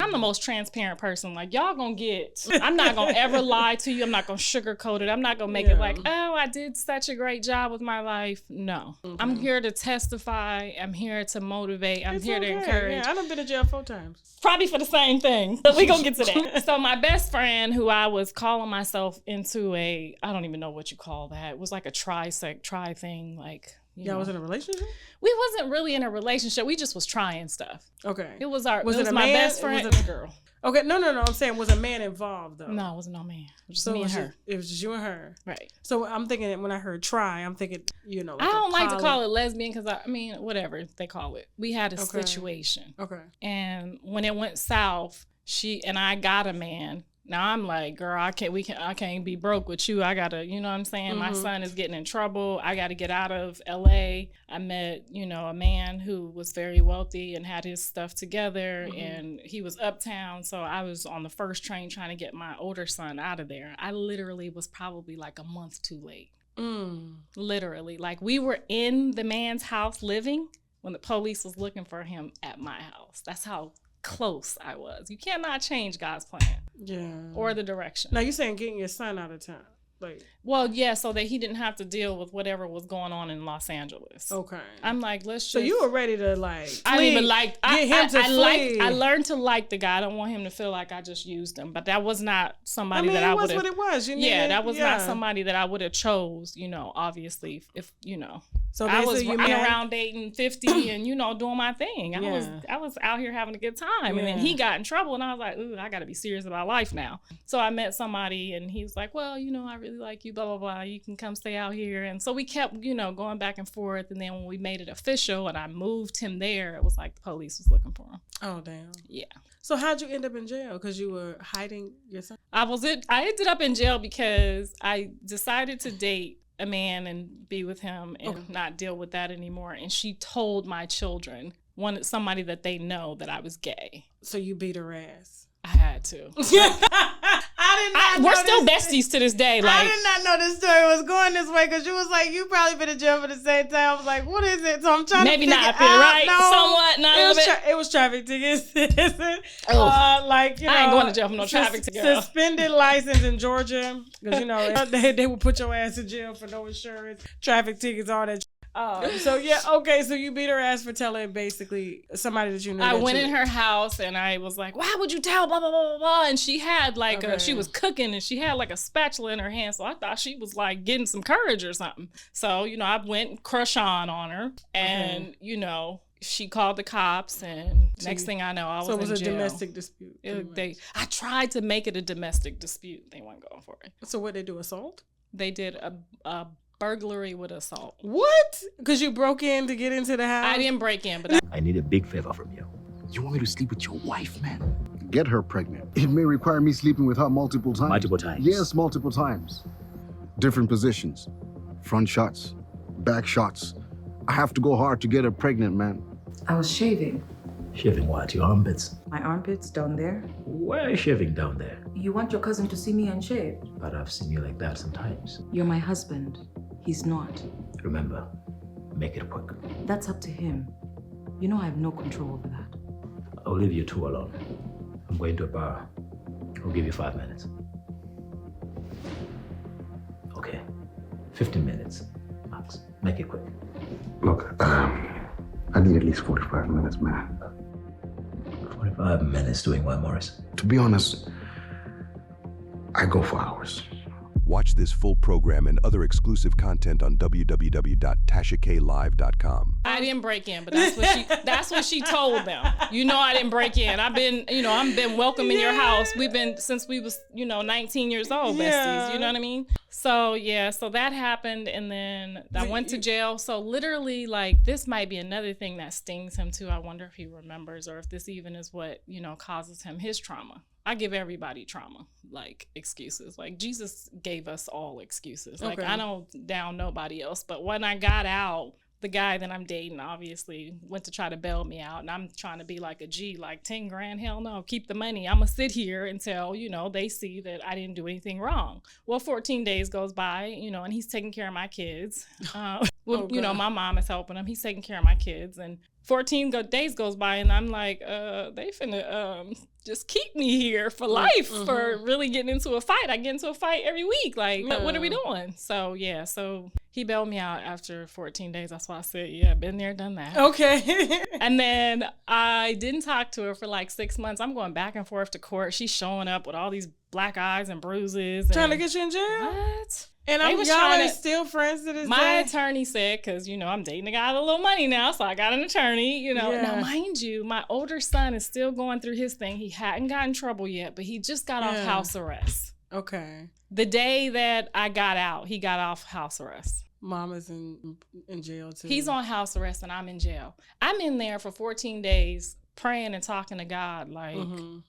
I'm the most transparent person. Like, y'all gonna get, I'm not gonna ever lie to you. I'm not gonna sugarcoat it. I'm not gonna make it like, oh, I did such a great job with my life. No. I'm here to testify. I'm here to motivate. I'm here to encourage. Yeah, I done been to jail 4 times. Probably for the same thing. But we gonna get to that. So my best friend, who I was calling myself into I don't even know what you call that. It was like a tri thing. Like, y'all was in a relationship? We wasn't really in a relationship. We just was trying stuff. Okay. It was my best friend. Was it a girl? Okay, no. I'm saying, was a man involved though? No, it wasn't no man. It was just so me and her. It was just you and her. Right. So I'm thinking that when I heard try, I'm thinking, you know. Like I don't like to call it lesbian because I mean, whatever they call it. We had a situation. Okay. And when it went south, she and I got a man. Now I'm like, girl, I can't be broke with you. I gotta, you know what I'm saying? My son is getting in trouble. I gotta get out of LA. I met, a man who was very wealthy and had his stuff together, and he was uptown. So I was on the first train trying to get my older son out of there. I literally was probably like a month too late. Literally. Like, we were in the man's house living when the police was looking for him at my house. That's how close I was. You cannot change God's plan. Yeah. Or the direction. Now, you're saying getting your son out of town. Like, well, yeah, so that he didn't have to deal with whatever was going on in Los Angeles. Okay. I'm like, let's just. So you were ready to like. I didn't even like. Get him to flee. I learned to like the guy. I don't want him to feel like I just used him. But that was not somebody that I would have. What it was. That was not somebody that I would have chose. Obviously, if. So I was running around dating 50 and doing my thing. I was out here having a good time, and then he got in trouble, and I was like, ooh, I got to be serious about life now. So I met somebody, and he was like, well, I really like you, blah blah blah. You can come stay out here, and so we kept, going back and forth. And then when we made it official, and I moved him there, it was like the police was looking for him. Oh damn. Yeah. So how'd you end up in jail? Because you were hiding your son? I ended up in jail because I decided to date a man and be with him and not deal with that anymore. And she told my children, somebody that they know, that I was gay. So you beat her ass? I had to. We're still besties to this day. Like, I did not know this story was going this way, because you was like, you probably been in jail for the same time. I was like, what is it? So I'm trying maybe to figure not, out. right? No, somewhat, not it was traffic tickets. I ain't going to jail for no traffic tickets. Suspended license in Georgia, because they would put your ass in jail for no insurance, traffic tickets, all that. So you beat her ass for telling basically somebody that you knew. I went in her house and I was like, why would you tell blah blah blah blah blah? And she had she was cooking and she had like a spatula in her hand, so I thought she was like getting some courage or something. So I went and crush on her, and she called the cops, and next thing I know, I was in jail. So it was a domestic dispute. I tried to make it a domestic dispute. They weren't going for it. So what, they do, assault? They did a burglary with assault. What? Because you broke in to get into the house? I didn't break in, but I need a big favor from you. You want me to sleep with your wife, man? Get her pregnant. It may require me sleeping with her multiple times. Multiple times? Yes, multiple times. Different positions. Front shots, back shots. I have to go hard to get her pregnant, man. I was shaving. Shaving what? Your armpits? My armpits down there? Why are you shaving down there? You want your cousin to see me unshaved? But I've seen you like that sometimes. You're my husband. He's not. Remember, make it quick. That's up to him. I have no control over that. I'll leave you two alone. I'm going to a bar. I'll give you 5 minutes. Okay, 15 minutes, max. Make it quick. Look, I need at least 45 minutes, man. 45 minutes doing what, Morris? To be honest, I go for hours. Watch this full program and other exclusive content on www.tashaklive.com. I didn't break in, but that's what she told them. I didn't break in. I've been welcome in your house. We've been since we was 19 years old, besties. You know what I mean? So so that happened, and then I went to jail. So literally, like, this might be another thing that stings him too. I wonder if he remembers, or if this even is what causes him his trauma. I give everybody trauma, like excuses. Like, Jesus gave us all excuses. Like, I don't down nobody else. But when I got out, the guy that I'm dating obviously went to try to bail me out, and I'm trying to be like a G, like 10 grand, hell no, keep the money. I'm gonna sit here until, they see that I didn't do anything wrong. Well, 14 days goes by, and he's taking care of my kids. My mom is helping him. He's taking care of my kids. And days goes by, and I'm like, they finna just keep me here for life for really getting into a fight. I get into a fight every week. Like, what are we doing? So, yeah, so he bailed me out after 14 days. That's why I said, yeah, been there, done that. Okay. And then I didn't talk to her for like 6 months. I'm going back and forth to court. She's showing up with all these black eyes and bruises. Trying to get you in jail? What? And y'all still friends to this my day? attorney said, because, I'm dating a guy with a little money now, so I got an attorney, Now, mind you, my older son is still going through his thing. He hadn't gotten in trouble yet, but he just got off house arrest. Okay. The day that I got out, he got off house arrest. Mama's in jail, too. He's on house arrest, and I'm in jail. I'm in there for 14 days praying and talking to God like,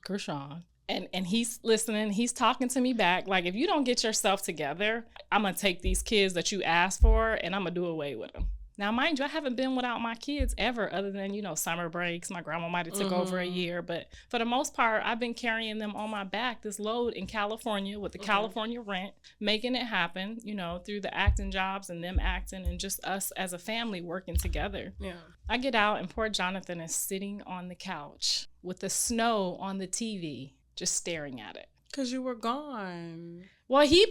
Kershawn. And he's listening. He's talking to me back. Like, if you don't get yourself together, I'm going to take these kids that you asked for, and I'm going to do away with them. Now, mind you, I haven't been without my kids ever other than, summer breaks. My grandma might have took over a year. But for the most part, I've been carrying them on my back, this load in California with the California rent, making it happen, through the acting jobs and them acting and just us as a family working together. Yeah. I get out, and poor Jonathan is sitting on the couch with the snow on the TV, just staring at it. Because you were gone. Well, he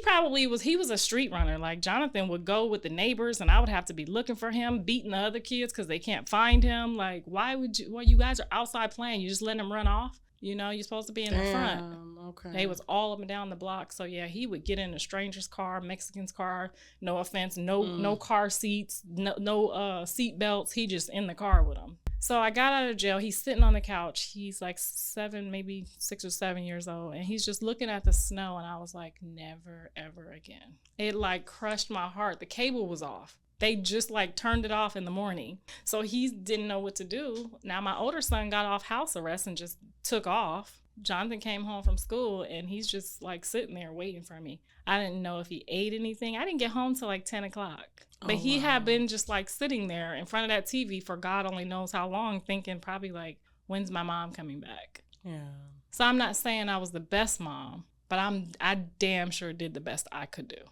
was a street runner. Like, Jonathan would go with the neighbors, and I would have to be looking for him, beating the other kids because they can't find him. Like, you guys are outside playing, you just letting him run off? You're supposed to be in the front. Okay. They was all up and down the block. So, yeah, he would get in a stranger's car, Mexican's car, no offense, no car seats, no seat belts. He just in the car with them. So I got out of jail. He's sitting on the couch. He's like 7, maybe 6 or 7 years old. And he's just looking at the snow. And I was like, never, ever again. It like crushed my heart. The cable was off. They just like turned it off in the morning. So he didn't know what to do. Now my older son got off house arrest and just took off. Jonathan came home from school, and he's just like sitting there waiting for me. I didn't know if he ate anything. I didn't get home till like 10 o'clock. But he had been just like sitting there in front of that TV for God only knows how long, thinking probably like, when's my mom coming back? Yeah. So I'm not saying I was the best mom, but I damn sure did the best I could do.